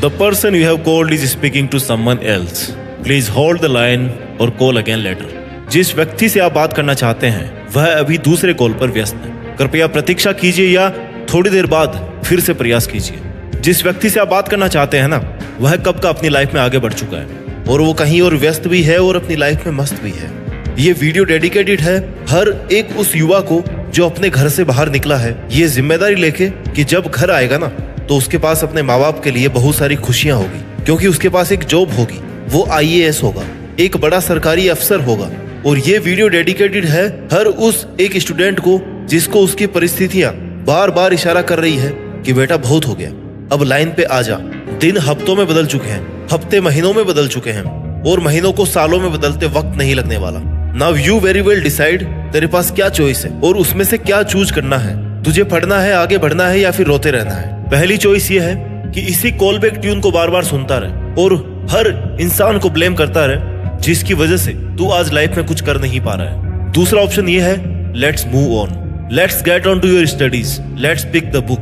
The person you have called is speaking to someone else. Please hold the line or call again later. जिस व्यक्ति से आप बात करना चाहते हैं वह अभी दूसरे कॉल पर व्यस्त है। कृपया प्रतीक्षा कीजिए या थोड़ी देर बाद फिर से प्रयास कीजिए। जिस व्यक्ति से आप बात करना चाहते हैं ना, वह कब का अपनी लाइफ में आगे बढ़ चुका है और वो कहीं और व्यस्त भी है और अपनी लाइफ में मस्त भी है। ये वीडियो डेडिकेटेड है हर एक उस युवा को जो अपने घर से बाहर निकला है, ये जिम्मेदारी लेके कि जब घर आएगा ना तो उसके पास अपने माँ बाप के लिए बहुत सारी खुशियां होगी, क्योंकि उसके पास एक जॉब होगी, वो IAS होगा, एक बड़ा सरकारी अफसर होगा। और ये वीडियो डेडिकेटेड है हर उस एक स्टूडेंट को जिसको उसकी परिस्थितियां बार बार इशारा कर रही है कि बेटा बहुत हो गया, अब लाइन पे आ जा। दिन हफ्तों में बदल चुके हैं, हफ्ते महीनों में बदल चुके हैं और महीनों को सालों में बदलते वक्त नहीं लगने वाला। Now you very well decide, तेरे पास क्या चॉइस है और उसमें से क्या चूज करना है। तुझे पढ़ना है, आगे बढ़ना है या फिर रोते रहना है। पहली चॉइस ये है कि इसी कॉल बैक ट्यून को बार बार सुनता रहे और हर इंसान को ब्लेम करता रहे जिसकी वजह से तू आज लाइफ में कुछ कर नहीं पा रहा है। दूसरा ऑप्शन ये है, let's move on, let's get on to your studies, let's pick the book,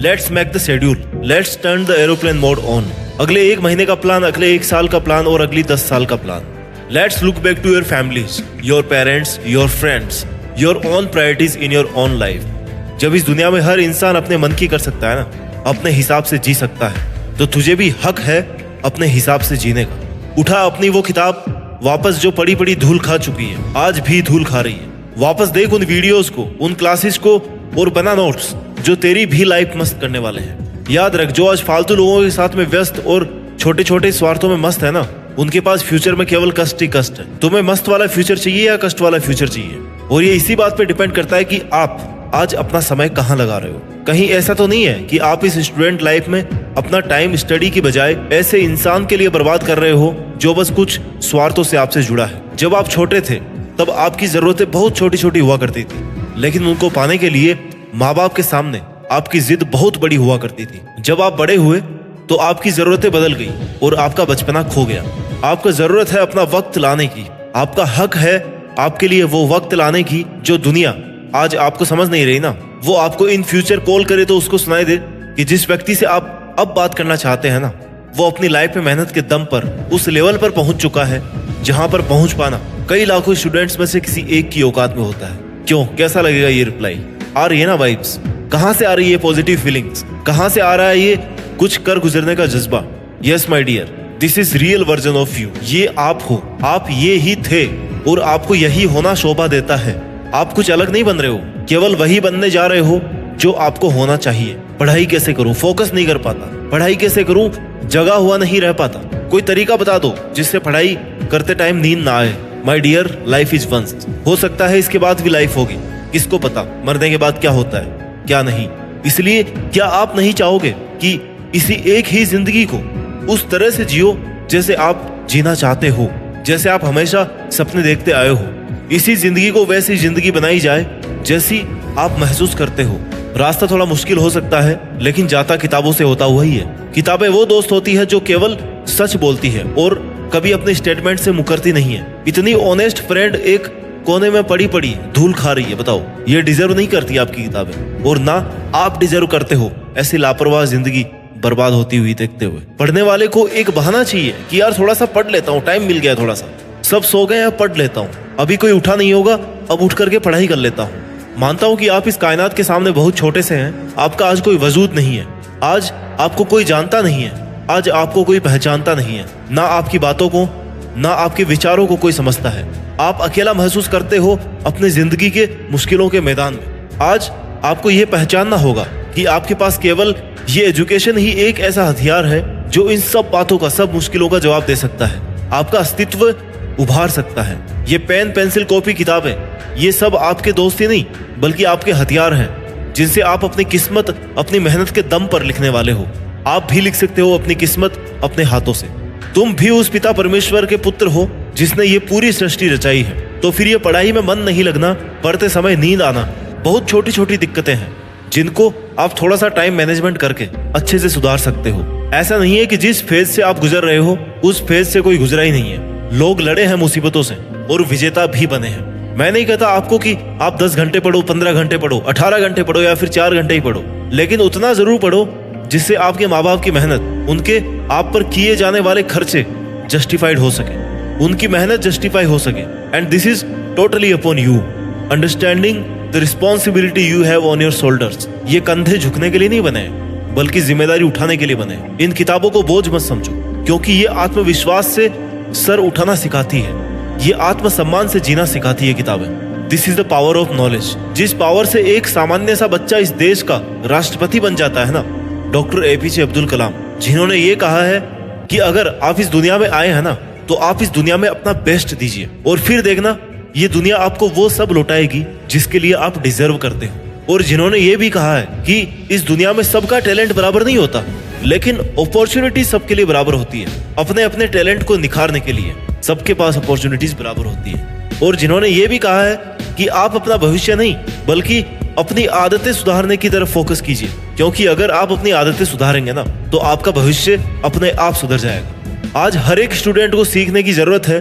let's make the schedule, let's turn the aeroplane mode on. अगले 1 महीने का प्लान, अगले 1 साल का प्लान और अगली 10 साल का plan. Let's look back to your families, your parents, your friends, your own priorities in your own life. जब इस दुनिया में हर इंसान अपने मन की कर सकता है ना, अपने हिसाब से जी सकता है, तो तुझे भी हक है अपने हिसाब से जीने का। उठा अपनी वो किताब वापस जो पड़ी पड़ी धूल खा चुकी है, आज भी धूल खा रही है। वापस देख उन वीडियोस को, उन क्लासेस को और बना नोट्स जो तेरी भी लाइफ मस्त करने वाले हैं। याद रख, जो आज फालतू लोगों के साथ में व्यस्त और छोटे छोटे स्वार्थों में मस्त है ना, उनके पास फ्यूचर में केवल कष्ट ही कष्ट है। तुम्हें मस्त वाला फ्यूचर चाहिए या कष्ट वाला फ्यूचर चाहिए? और ये इसी बात पे डिपेंड करता है कि आप आज अपना समय कहाँ लगा रहे हो। कहीं ऐसा तो नहीं है कि आप इस स्टूडेंट लाइफ में अपना टाइम स्टडी की बजाय ऐसे इंसान के लिए बर्बाद कर रहे हो जो बस कुछ स्वार्थों से आपसे जुड़ा है। जब आप छोटे थे तब आपकी जरूरतें बहुत छोटी छोटी हुआ करती थी, लेकिन उनको पाने के लिए माँ बाप के सामने आपकी जिद बहुत बड़ी हुआ करती थी। जब आप बड़े हुए तो आपकी जरूरतें बदल गई और आपका बचपना खो गया। आपको जरूरत है अपना वक्त लाने की, आपका हक है आपके लिए वो वक्त लाने की जो दुनिया आज आपको समझ नहीं रही ना। वो आपको इन फ्यूचर कॉल करे तो उसको सुनाई दे कि जिस व्यक्ति से आप अब बात करना चाहते हैं ना, वो अपनी लाइफ में मेहनत के दम पर उस लेवल पर पहुंच चुका है जहां पर पहुंच पाना कई लाखों स्टूडेंट्स में से किसी एक की औकात में होता है। क्यों, कैसा लगेगा ये रिप्लाई? आ रही है ना वाइब्स? कहां से आ रही है पॉजिटिव फीलिंग्स? कहां से आ रहा है ये कुछ कर गुजरने का जज्बा? Yes my dear, this is real version of you. ये आप हो, आप ये ही थे और आपको यही होना शोभा देता है। आप कुछ अलग नहीं बन रहे हो, केवल वही बनने जा रहे हो जो आपको होना चाहिए। पढ़ाई कैसे करूं, फोकस नहीं कर पाता। पढ़ाई कैसे करूं, जगा हुआ नहीं रह पाता। कोई तरीका बता दो जिससे पढ़ाई करते टाइम नींद ना आए। My dear, life is once. हो सकता है इसके बाद भी लाइफ होगी, किसको पता मरने के बाद क्या होता है क्या नहीं। इसलिए क्या आप नहीं चाहोगे कि इसी एक ही जिंदगी को उस तरह से जियो जैसे आप जीना चाहते हो, जैसे आप हमेशा सपने देखते आए हो? इसी जिंदगी को वैसी जिंदगी बनाई जाए जैसी आप महसूस करते हो। रास्ता थोड़ा मुश्किल हो सकता है, लेकिन जाता किताबों से होता हुआ ही है। किताबें वो दोस्त होती है जो केवल सच बोलती है और कभी अपने स्टेटमेंट से मुकरती नहीं है। इतनी ऑनेस्ट फ्रेंड एक कोने में पड़ी पड़ी धूल खा रही है। बताओ, ये डिजर्व नहीं करती आपकी किताबें, और ना आप डिजर्व करते हो ऐसी लापरवाह जिंदगी बर्बाद होती हुई देखते हुए। पढ़ने वाले को एक बहाना चाहिए कि यार थोड़ा सा पढ़ लेता हूँ, टाइम मिल गया थोड़ा सा, सब सो गए अब पढ़ लेता हूँ, अभी कोई उठा नहीं होगा अब उठ करके पढ़ाई कर लेता हूँ। मानता हूँ कि आप इस कायनात के सामने बहुत छोटे से हैं, आपका आज कोई वजूद नहीं है, आज आपको कोई जानता नहीं है, आज आपको कोई पहचानता नहीं है, ना आपकी बातों को ना आपके विचारों को कोई समझता है। आप अकेला महसूस करते हो अपनी जिंदगी के मुश्किलों के मैदान में। आज आपको ये पहचानना होगा कि आपके पास केवल ये एजुकेशन ही एक ऐसा हथियार है जो इन सब बातों का, सब मुश्किलों का जवाब दे सकता है, आपका अस्तित्व उभार सकता है। ये पेन, पेंसिल, कॉपी, किताबें, ये सब आपके दोस्त ही नहीं बल्कि आपके हथियार हैं जिनसे आप अपनी किस्मत अपनी मेहनत के दम पर लिखने वाले हो। आप भी लिख सकते हो अपनी किस्मत अपने हाथों से। तुम भी उस पिता परमेश्वर के पुत्र हो जिसने ये पूरी सृष्टि रचाई है। तो फिर ये पढ़ाई में मन नहीं लगना, पढ़ते समय नींद आना, बहुत छोटी छोटी दिक्कतें हैं जिनको आप थोड़ा सा टाइम मैनेजमेंट करके अच्छे से सुधार सकते हो। ऐसा नहीं है कि जिस फेज से आप गुजर रहे हो उस फेज से कोई गुजरा ही नहीं है। लोग लड़े हैं मुसीबतों से और विजेता भी बने हैं। मैं नहीं कहता आपको कि आप 10 घंटे पढ़ो, 15 घंटे पढ़ो, 18 घंटे पढ़ो या फिर 4 घंटे ही पढ़ो, लेकिन उतना जरूर पढ़ो जिससे आपके माँ बाप की मेहनत, उनके आप पर किए जाने वाले खर्चे जस्टिफाइड हो सके, उनकी मेहनत जस्टिफाई हो सके। And this is totally upon you, understanding the responsibility you have on your shoulders. ये कंधे झुकने के लिए नहीं बने, बल्कि जिम्मेदारी उठाने के लिए बने। इन किताबों को बोझ मत समझो, क्योंकि ये आत्मविश्वास से सर उठाना सिखाती है, ये आत्मसम्मान से जीना सिखाती है किताबें। This is the power of knowledge. जिस पावर से एक सामान्य सा बच्चा इस देश का राष्ट्रपति बन जाता है ना, डॉक्टर एपीजे अब्दुल कलाम, जिन्होंने ये कहा है कि अगर आप इस दुनिया में आए हैं ना, तो आप इस दुनिया में अपना बेस्ट दीजिए, और फिर देखना ये दुनिया आपको वो सब लौटाएगी जिसके लिए आप डिजर्व करते हो। और जिन्होंने ये भी कहा है कि इस दुनिया में सबका टैलेंट बराबर नहीं होता, लेकिन अपॉर्चुनिटी सबके लिए बराबर होती है। अपने अपने टैलेंट को निखारने के लिए सबके पास अपॉर्चुनिटीज बराबर होती है। और जिन्होंने ये भी कहा है कि आप अपना भविष्य नहीं, बल्कि अपनी आदतें सुधारने की तरफ फोकस कीजिए, क्योंकि अगर आप अपनी आदतें सुधारेंगे ना, तो आपका भविष्य अपने आप सुधर जाएगा। आज हर एक स्टूडेंट को सीखने की जरूरत है,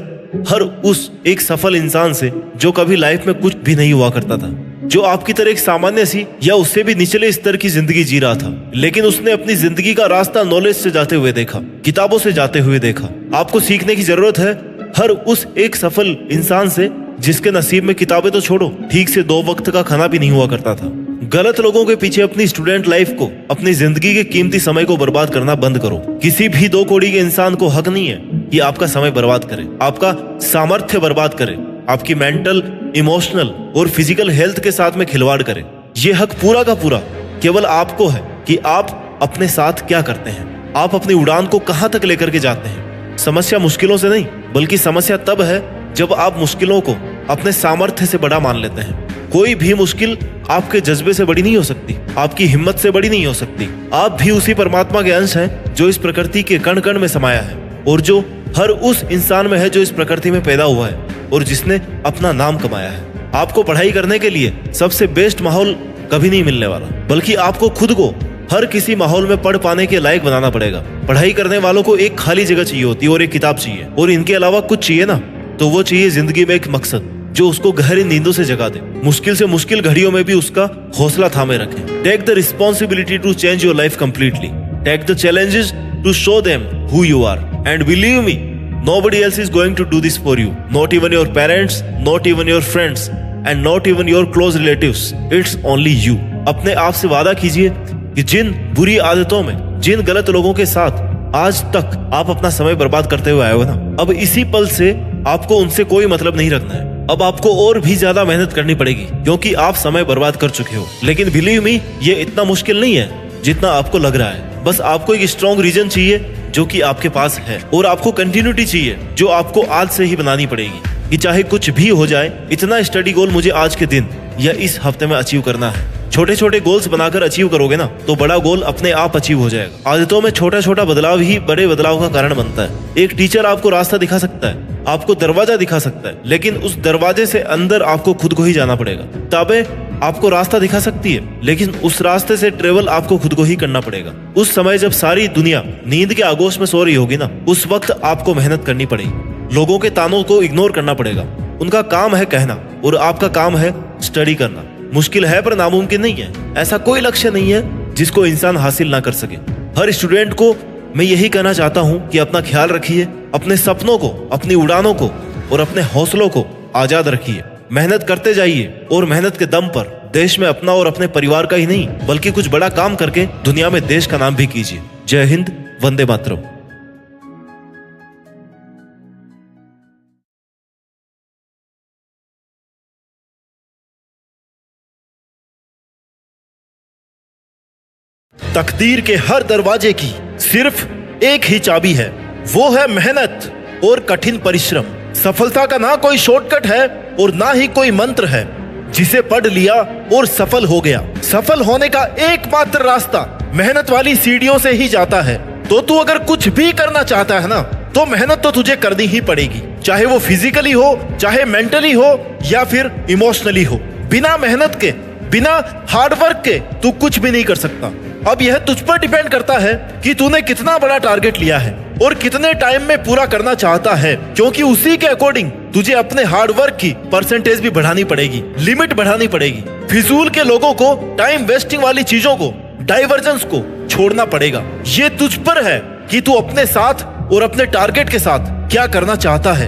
हर उस एक सफल इंसान से जो कभी लाइफ में कुछ भी नहीं हुआ करता था, जो आपकी तरह एक सामान्य सी या उससे भी निचले स्तर की जिंदगी जी रहा था, लेकिन उसने अपनी जिंदगी का रास्ता नॉलेज से जाते हुए देखा, किताबों से जाते हुए देखा। आपको सीखने की जरूरत है हर उस एक सफल इंसान से जिसके नसीब में किताबें तो छोड़ो, ठीक से 2 वक्त का खाना भी नहीं हुआ करता था। गलत लोगों के पीछे अपनी स्टूडेंट लाइफ को, अपनी जिंदगी के कीमती समय को बर्बाद करना बंद करो। किसी भी 2 कौड़ी के इंसान को हक नहीं है कि आपका समय बर्बाद करे, आपका सामर्थ्य बर्बाद करे, आपकी मेंटल, इमोशनल और फिजिकल हेल्थ के साथ में खिलवाड़ करे। ये हक पूरा का पूरा केवल आपको है कि आप अपने साथ क्या करते हैं, आप अपनी उड़ान को कहां तक लेकर के जाते हैं। समस्या मुश्किलों से नहीं, बल्कि समस्या तब है जब आप मुश्किलों को अपने सामर्थ्य से बड़ा मान लेते हैं। कोई भी मुश्किल आपके जज्बे से बड़ी नहीं हो सकती, आपकी हिम्मत से बड़ी नहीं हो सकती। आप भी उसी परमात्मा के अंश हैं जो इस प्रकृति के कण कण में समाया है, और जो हर उस इंसान में है जो इस प्रकृति में पैदा हुआ है और जिसने अपना नाम कमाया है। आपको पढ़ाई करने के लिए सबसे बेस्ट माहौल कभी नहीं मिलने वाला, बल्कि आपको खुद को हर किसी माहौल में पढ़ पाने के लायक बनाना पड़ेगा। पढ़ाई करने वालों को एक खाली जगह चाहिए होती है और एक किताब चाहिए, और इनके अलावा कुछ चाहिए ना, तो वो चाहिए जिंदगी में एक मकसद जो उसको गहरी नींदों से जगा दे, मुश्किल से मुश्किल घड़ियों में भी उसका हौसला थामे रखे। Take the responsibility to change your life completely, take the challenges to show them who you are, and believe me, nobody else is going to do this for you, not even your parents, not even your friends, and not even your close relatives. It's only you. अपने आप से वादा कीजिए कि जिन बुरी आदतों में, जिन गलत लोगों के साथ आज तक आप अपना समय बर्बाद करते हुए आए हो ना, अब इसी पल से आपको उनसे कोई मतलब नहीं रखना है। अब आपको और भी ज्यादा मेहनत करनी पड़ेगी, क्योंकि आप समय बर्बाद कर चुके हो। लेकिन बिलीव मी, ये इतना मुश्किल नहीं है जितना आपको लग रहा है। बस आपको एक स्ट्रॉन्ग रीजन चाहिए जो कि आपके पास है, और आपको कंटिन्यूटी चाहिए जो आपको आज से ही बनानी पड़ेगी कि चाहे कुछ भी हो जाए, इतना स्टडी गोल मुझे आज के दिन या इस हफ्ते में अचीव करना है। छोटे छोटे गोल्स बनाकर अचीव करोगे ना, तो बड़ा गोल अपने आप अचीव हो जाएगा। आदतों में छोटा छोटा बदलाव ही बड़े बदलाव का कारण बनता है। एक टीचर आपको रास्ता दिखा सकता है, आपको दरवाजा दिखा सकता है, लेकिन उस दरवाजे से अंदर आपको खुद को ही जाना पड़ेगा। किताबें आपको रास्ता दिखा सकती है, लेकिन उस रास्ते से ट्रेवल आपको खुद को ही करना पड़ेगा। उस समय जब सारी दुनिया नींद के आगोश में सो रही होगी ना, उस वक्त आपको मेहनत करनी पड़ेगी। लोगों के तानों को इग्नोर करना पड़ेगा, उनका काम है कहना और आपका काम है स्टडी करना। मुश्किल है पर नामुमकिन नहीं है। ऐसा कोई लक्ष्य नहीं है जिसको इंसान हासिल ना कर सके। हर स्टूडेंट को मैं यही कहना चाहता हूँ कि अपना ख्याल रखिए, अपने सपनों को, अपनी उड़ानों को और अपने हौसलों को आजाद रखिए। मेहनत करते जाइए और मेहनत के दम पर देश में अपना और अपने परिवार का ही नहीं, बल्कि कुछ बड़ा काम करके दुनिया में देश का नाम भी कीजिए। जय हिंद, वंदे मातरम। तकदीर के हर दरवाजे की सिर्फ एक ही चाबी है, वो है मेहनत और कठिन परिश्रम। सफलता का ना कोई शॉर्टकट है और ना ही कोई मंत्र है। जिसे पढ़ लिया और सफल हो गया। सफल होने का एकमात्र रास्ता मेहनत वाली सीढ़ियों से ही जाता है। तो तू अगर कुछ भी करना चाहता है ना, तो मेहनत तो तुझे करनी ही पड़ेगी, चाहे वो फिजिकली हो, चाहे मेंटली हो या फिर इमोशनली हो। बिना मेहनत के, बिना हार्डवर्क के तू कुछ भी नहीं कर सकता। अब यह तुझ पर डिपेंड करता है कि तूने कितना बड़ा टारगेट लिया है और कितने टाइम में पूरा करना चाहता है, क्योंकि उसी के अकॉर्डिंग तुझे अपने हार्डवर्क की परसेंटेज भी बढ़ानी पड़ेगी, लिमिट बढ़ानी पड़ेगी। फिजूल के लोगों को, टाइम वेस्टिंग वाली चीजों को डाइवर्जेंस को छोड़ना पड़ेगा। ये तुझ पर है कि तू अपने साथ और अपने टारगेट के साथ क्या करना चाहता है।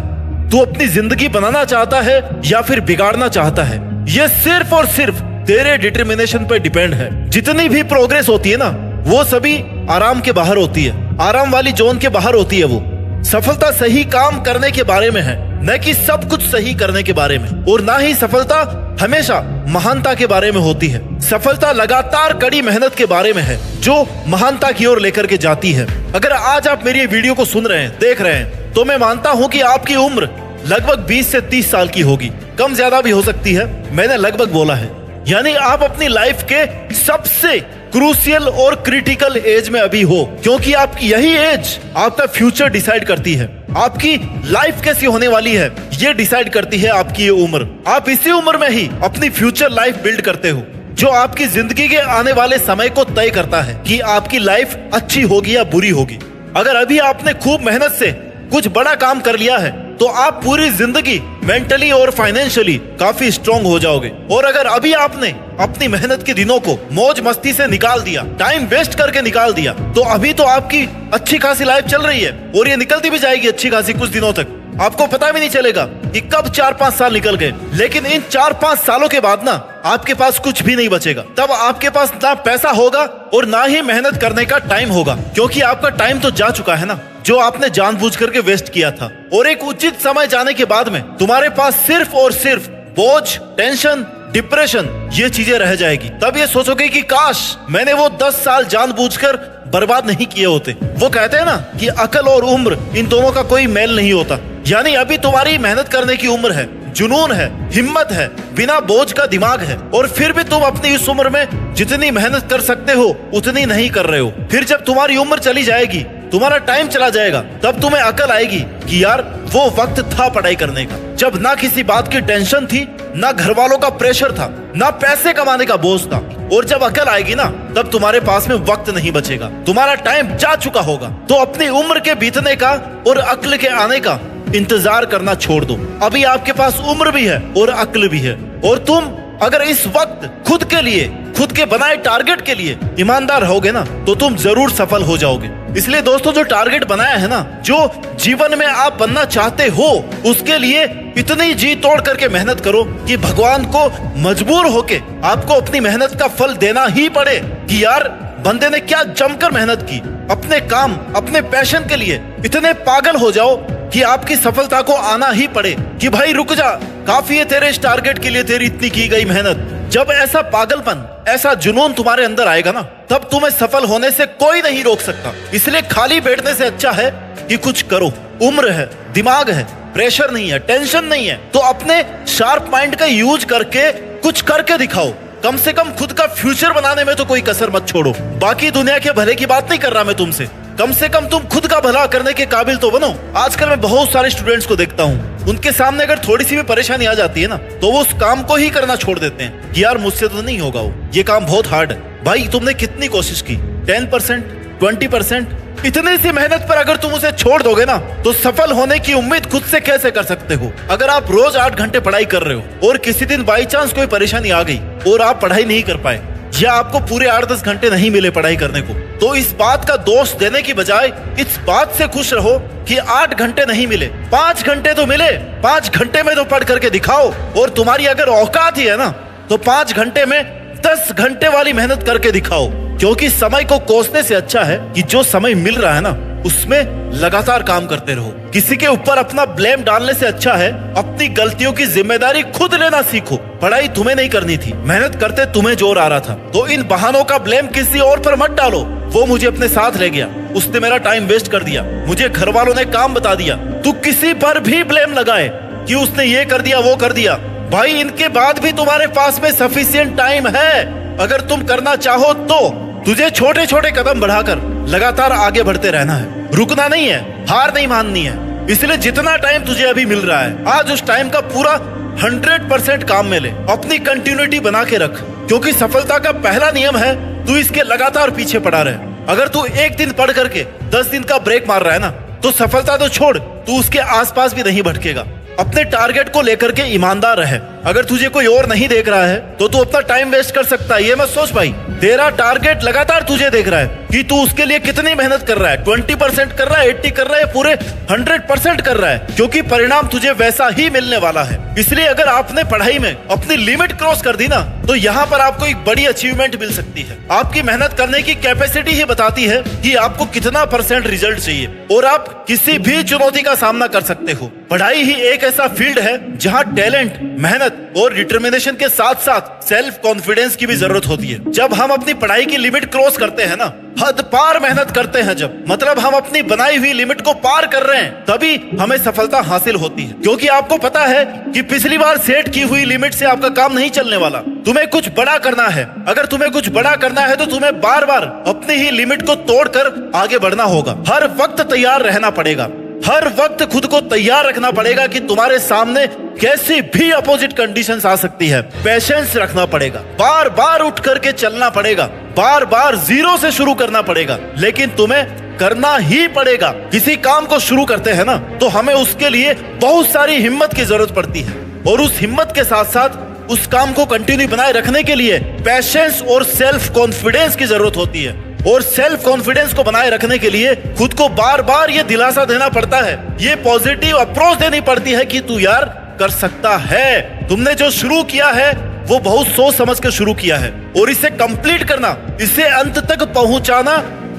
तू अपनी जिंदगी बनाना चाहता है या फिर बिगाड़ना चाहता है। ये सिर्फ और सिर्फ तेरे डिटर्मिनेशन पर डिपेंड है। जितनी भी प्रोग्रेस होती है ना, वो सभी आराम के बाहर होती है, आराम वाली जोन के बाहर होती है। वो सफलता सही काम करने के बारे में है, न कि सब कुछ सही करने के बारे में। और ना ही सफलता हमेशा महानता के बारे में होती है। सफलता लगातार कड़ी मेहनत के बारे में है, जो महानता की ओर लेकर के जाती है। अगर आज आप मेरी वीडियो को सुन रहे हैं, देख रहे हैं, तो मैं मानता हूं कि आपकी उम्र लगभग 20 से 30 साल की होगी, कम ज्यादा भी हो सकती है। मैंने लगभग बोला है, यानी आप अपनी लाइफ के सबसे क्रूशियल और क्रिटिकल एज में अभी हो, क्योंकि आपकी यही एज आपका फ्यूचर डिसाइड करती है। आपकी लाइफ कैसी होने वाली है ये डिसाइड करती है आपकी ये उम्र। आप इसी उम्र में ही अपनी फ्यूचर लाइफ बिल्ड करते हो, जो आपकी जिंदगी के आने वाले समय को तय करता है कि आपकी लाइफ अच्छी होगी या बुरी होगी। अगर अभी आपने खूब मेहनत से कुछ बड़ा काम कर लिया है, तो आप पूरी जिंदगी मेंटली और फाइनेंशियली काफी स्ट्रांग हो जाओगे। और अगर अभी आपने अपनी मेहनत के दिनों को मौज मस्ती से निकाल दिया, टाइम वेस्ट करके निकाल दिया, तो अभी तो आपकी अच्छी खासी लाइफ चल रही है और ये निकलती भी जाएगी अच्छी खासी कुछ दिनों तक। आपको पता भी नहीं चलेगा कि कब 4-5 साल निकल गए। लेकिन इन 4-5 सालों के बाद ना आपके पास कुछ भी नहीं बचेगा। तब आपके पास ना पैसा होगा और ना ही मेहनत करने का टाइम होगा, क्योंकि आपका टाइम तो जा चुका है ना, जो आपने जानबूझ करके वेस्ट किया था। और एक उचित समय जाने के बाद में तुम्हारे पास सिर्फ और सिर्फ बोझ, टेंशन, डिप्रेशन, ये चीजें रह जाएगी। तब ये सोचोगे कि काश मैंने वो 10 साल जानबूझकर बर्बाद नहीं किए होते। वो कहते हैं ना कि अकल और उम्र, इन दोनों का कोई मेल नहीं होता। यानी अभी तुम्हारी मेहनत करने की उम्र है, जुनून है, हिम्मत है, बिना बोझ का दिमाग है, और फिर भी तुम अपनी इस उम्र में जितनी मेहनत कर सकते हो उतनी नहीं कर रहे हो। फिर जब तुम्हारी उम्र चली जाएगी, तुम्हारा टाइम चला जाएगा, तब तुम्हें अकल आएगी कि यार वो वक्त था पढ़ाई करने का, जब ना किसी बात की टेंशन थी, ना घर वालों का प्रेशर था, ना पैसे कमाने का बोझ था। और जब अकल आएगी ना, तब तुम्हारे पास में वक्त नहीं बचेगा, तुम्हारा टाइम जा चुका होगा। तो अपनी उम्र के बीतने का और अक्ल के आने का इंतजार करना छोड़ दो। अभी आपके पास उम्र भी है और अक्ल भी है, और तुम अगर इस वक्त खुद के लिए, खुद के बनाए टारगेट के लिए ईमानदार रहोगे ना, तो तुम जरूर सफल हो जाओगे। इसलिए दोस्तों, जो टारगेट बनाया है ना, जो जीवन में आप बनना चाहते हो, उसके लिए इतनी जी तोड़ करके मेहनत करो कि भगवान को मजबूर होके आपको अपनी मेहनत का फल देना ही पड़े कि यार बंदे ने क्या जमकर मेहनत की। अपने काम, अपने पैशन के लिए इतने पागल हो जाओ कि आपकी सफलता को आना ही पड़े कि भाई रुक जा, काफी है तेरे इस टारगेट के लिए तेरी इतनी की गई मेहनत। जब ऐसा पागलपन, ऐसा जुनून तुम्हारे अंदर आएगा ना, तब तुम्हें सफल होने से कोई नहीं रोक सकता। इसलिए खाली बैठने से अच्छा है कि कुछ करो। उम्र है, दिमाग है, प्रेशर नहीं है, टेंशन नहीं है, तो अपने शार्प माइंड का यूज करके कुछ करके दिखाओ। कम से कम खुद का फ्यूचर बनाने में तो कोई कसर मत छोड़ो। बाकी दुनिया के भले की बात नहीं कर रहा मैं तुमसे, कम से कम तुम खुद का भला करने के काबिल तो बनो। आजकल मैं बहुत सारे स्टूडेंट्स को देखता हूँ, उनके सामने अगर थोड़ी सी भी परेशानी आ जाती है ना, तो वो उस काम को ही करना छोड़ देते हैं कि यार मुझसे तो नहीं होगा, वो ये काम बहुत हार्ड है। भाई तुमने कितनी कोशिश की, 10%, 20%, इतनी सी मेहनत पर अगर तुम उसे छोड़ दोगे ना, तो सफल होने की उम्मीद खुद से कैसे कर सकते हो। अगर आप रोज 8 घंटे पढ़ाई कर रहे हो और किसी दिन बाई चांस कोई परेशानी आ गई और आप पढ़ाई नहीं कर पाए, या आपको पूरे 8-10 घंटे नहीं मिले पढ़ाई करने को, तो इस बात का दोष देने की बजाय इस बात से खुश रहो कि 8 घंटे नहीं मिले, 5 घंटे तो मिले। 5 घंटे में तो पढ़ करके दिखाओ। और तुम्हारी अगर औकात ही है ना, तो 5 घंटे में 10 घंटे वाली मेहनत करके दिखाओ। क्योंकि समय को कोसने से अच्छा है कि जो समय मिल रहा है ना, उसमें लगातार काम करते रहो। किसी के ऊपर अपना ब्लेम डालने से अच्छा है अपनी गलतियों की जिम्मेदारी खुद लेना सीखो। पढ़ाई तुम्हें नहीं करनी थी, मेहनत करते तुम्हें जोर आ रहा था, तो इन बहानों का ब्लेम किसी और पर मत डालो। वो मुझे अपने साथ ले गया, उसने मेरा टाइम वेस्ट कर दिया, मुझे घर वालों ने काम बता दिया। तू किसी पर भी ब्लेम लगाए कि उसने ये कर दिया, वो कर दिया, भाई इनके बाद भी तुम्हारे पास में सफिशिएंट टाइम है। अगर तुम करना चाहो तो तुझे छोटे छोटे कदम बढ़ाकर लगातार आगे बढ़ते रहना है, रुकना नहीं है, हार नहीं माननी है। इसलिए जितना टाइम तुझे अभी मिल रहा है, आज उस टाइम का पूरा 100% काम में ले, अपनी कंटिन्यूटी बना के रख। क्योंकि सफलता का पहला नियम है तू इसके लगातार पीछे पड़ा रहे। अगर तू एक दिन पढ़ करके 10 दिन का ब्रेक मार रहा है ना, तो सफलता तो छोड़, तू उसके आसपास भी नहीं भटकेगा। अपने टारगेट को लेकर के ईमानदार रहे, अगर तुझे कोई और नहीं देख रहा है तो तू अपना टाइम वेस्ट कर सकता है। ये मत सोच भाई, तेरा टारगेट लगातार तुझे देख रहा है कि तू उसके लिए कितनी मेहनत कर रहा है। 20% कर रहा है, 80 कर रहा है, पूरे 100% कर रहा है, क्योंकि परिणाम तुझे वैसा ही मिलने वाला है। इसलिए अगर आपने पढ़ाई में अपनी लिमिट क्रॉस कर दी ना, तो यहाँ पर आपको एक बड़ी अचीवमेंट मिल सकती है। आपकी मेहनत करने की कैपेसिटी ही बताती है कि आपको कितना % रिजल्ट चाहिए, और आप किसी भी चुनौती का सामना कर सकते हो। पढ़ाई ही एक ऐसा फील्ड है जहाँ टैलेंट, मेहनत और डिटर्मिनेशन के साथ साथ सेल्फ कॉन्फिडेंस की भी जरूरत होती है। जब हम अपनी पढ़ाई की लिमिट क्रॉस करते हैं ना, हद पार मेहनत करते हैं, जब मतलब हम अपनी बनाई हुई लिमिट को पार कर रहे हैं, तभी हमें सफलता हासिल होती है। क्योंकि आपको पता है कि पिछली बार सेट की हुई लिमिट से आपका काम नहीं चलने वाला। तुम्हें कुछ बड़ा करना है। अगर तुम्हें कुछ बड़ा करना है तो तुम्हें बार बार अपनी ही लिमिट को तोड़कर आगे बढ़ना होगा। हर वक्त तैयार रहना पड़ेगा, हर वक्त खुद को तैयार रखना पड़ेगा कि तुम्हारे सामने कैसी भी अपोजिट कंडीशंस आ सकती है। पेशेंस रखना पड़ेगा, बार बार उठ करके चलना पड़ेगा, बार बार जीरो से शुरू करना पड़ेगा, लेकिन तुम्हें करना ही पड़ेगा। किसी काम को शुरू करते हैं ना, तो हमें उसके लिए बहुत सारी हिम्मत की जरूरत पड़ती है, और उस हिम्मत के साथ साथ उस काम को कंटिन्यू बनाए रखने के लिए पेशेंस और सेल्फ कॉन्फिडेंस की जरूरत होती है। और सेल्फ कॉन्फिडेंस को बनाए रखने के लिए खुद को बार बार ये दिलासा देना पड़ता है, ये पॉजिटिव अप्रोच देनी पड़ती है कि तू यार कर सकता है। तुमने जो शुरू किया है वो बहुत सोच समझ कर शुरू किया है, और इसे कंप्लीट करना, इसे अंत तक पहुंचाना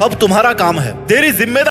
अब तुम्हारा काम है। तेरी जिम्मेदारी